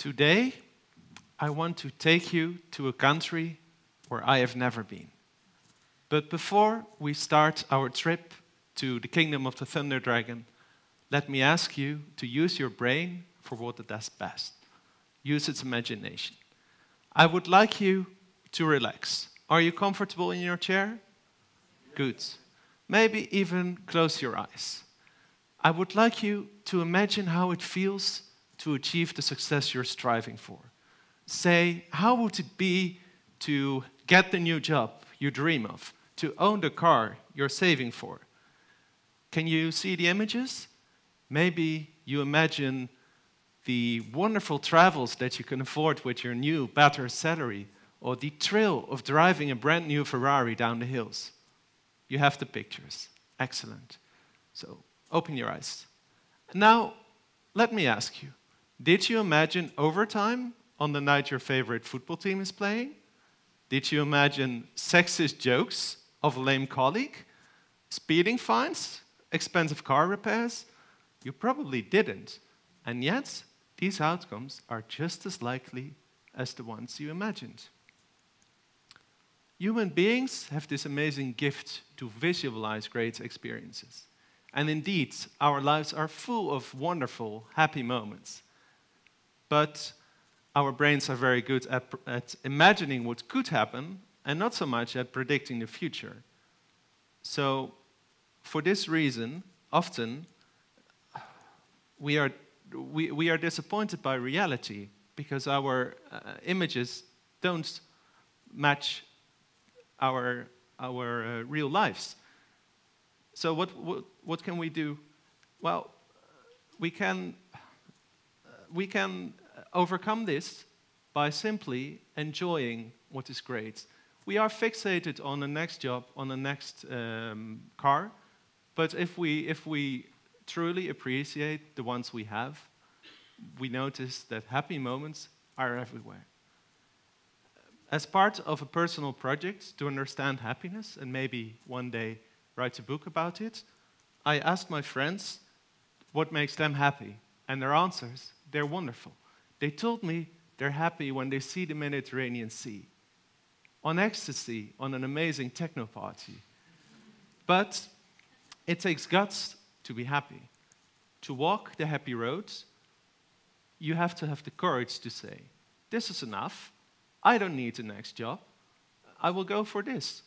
Today, I want to take you to a country where I have never been. But before we start our trip to the kingdom of the Thunder Dragon, let me ask you to use your brain for what it does best. Use its imagination. I would like you to relax. Are you comfortable in your chair? Good. Maybe even close your eyes. I would like you to imagine how it feels to achieve the success you're striving for. Say, how would it be to get the new job you dream of, to own the car you're saving for? Can you see the images? Maybe you imagine the wonderful travels that you can afford with your new, better salary, or the thrill of driving a brand new Ferrari down the hills. You have the pictures. Excellent. So, open your eyes. Now, let me ask you, did you imagine overtime on the night your favorite football team is playing? Did you imagine sexist jokes of a lame colleague? Speeding fines? Expensive car repairs? You probably didn't. And yet, these outcomes are just as likely as the ones you imagined. Human beings have this amazing gift to visualize great experiences. And indeed, our lives are full of wonderful, happy moments. But our brains are very good at imagining what could happen and not so much at predicting the future. So, for this reason, often we are disappointed by reality because our images don't match our real lives. So what can we do? Well, we can overcome this by simply enjoying what is great. We are fixated on the next job, on the next car, but if we truly appreciate the ones we have, we notice that happy moments are everywhere. As part of a personal project to understand happiness, and maybe one day write a book about it, I asked my friends what makes them happy, and their answers, they're wonderful. They told me they're happy when they see the Mediterranean Sea, on ecstasy, on an amazing techno party. But it takes guts to be happy. To walk the happy roads, you have to have the courage to say, this is enough, I don't need the next job, I will go for this.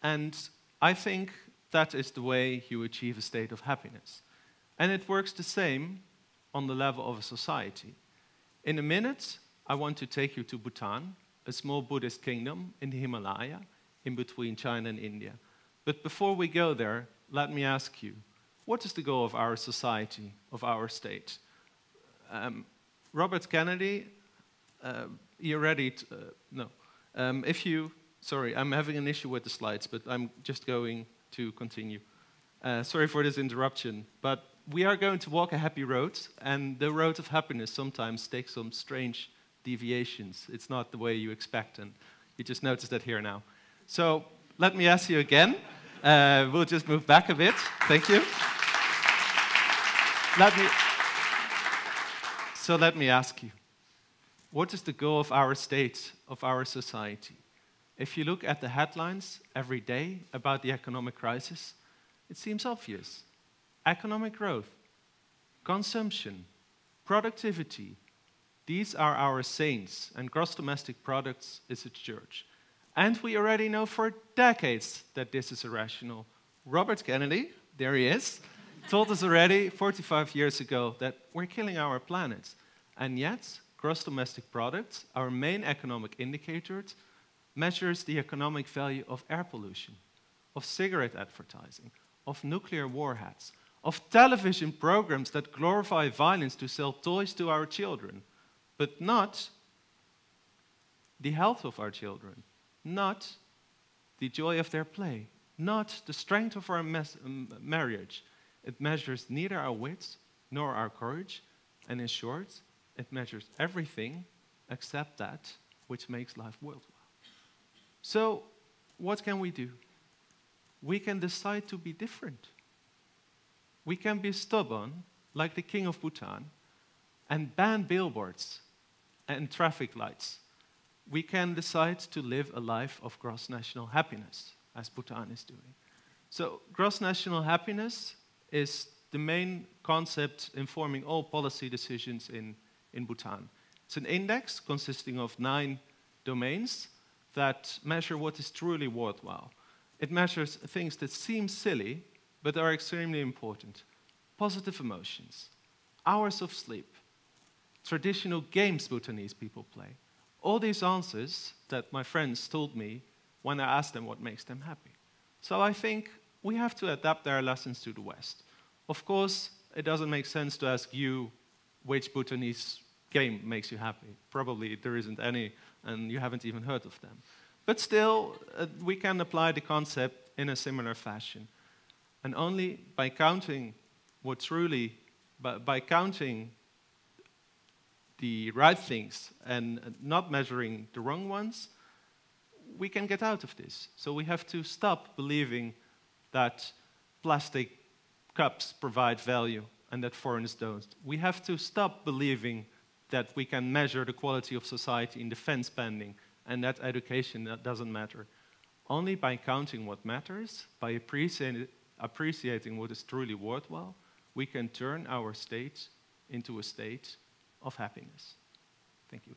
And I think that is the way you achieve a state of happiness. And it works the same on the level of a society. In a minute, I want to take you to Bhutan, a small Buddhist kingdom in the Himalaya, in between China and India. But before we go there, let me ask you, what is the goal of our society, of our state? Robert Kennedy, sorry, I'm having an issue with the slides, but I'm just going to continue. Sorry for this interruption, but we are going to walk a happy road, and the road of happiness sometimes takes some strange deviations. It's not the way you expect, and you just noticed that here now. So let me ask you again. We'll just move back a bit. Thank you. Let me ask you, what is the goal of our state, of our society? If you look at the headlines every day about the economic crisis, it seems obvious. Economic growth, consumption, productivity, these are our saints, and gross domestic products is its church. And we already know for decades that this is irrational. Robert Kennedy, there he is, told us already 45 years ago that we're killing our planet. And yet, gross domestic products, our main economic indicator, measures the economic value of air pollution, of cigarette advertising, of nuclear warheads, of television programs that glorify violence to sell toys to our children, but not the health of our children, not the joy of their play, not the strength of our marriage. It measures neither our wits nor our courage, and in short, it measures everything except that which makes life worthwhile. So, what can we do? We can decide to be different. We can be stubborn, like the king of Bhutan, and ban billboards and traffic lights. We can decide to live a life of gross national happiness, as Bhutan is doing. So gross national happiness is the main concept informing all policy decisions in Bhutan. It's an index consisting of 9 domains that measure what is truly worthwhile. It measures things that seem silly, but are extremely important. Positive emotions, hours of sleep, traditional games Bhutanese people play. All these answers that my friends told me when I asked them what makes them happy. So I think we have to adapt our lessons to the West. Of course, it doesn't make sense to ask you which Bhutanese game makes you happy. Probably there isn't any, and you haven't even heard of them. But still, we can apply the concept in a similar fashion. And only by counting by counting the right things and not measuring the wrong ones, we can get out of this. So we have to stop believing that plastic cups provide value and that foreigners don't. We have to stop believing that we can measure the quality of society in defense spending and that education that doesn't matter. Only by counting what matters, by appreciating what is truly worthwhile, we can turn our state into a state of happiness. Thank you.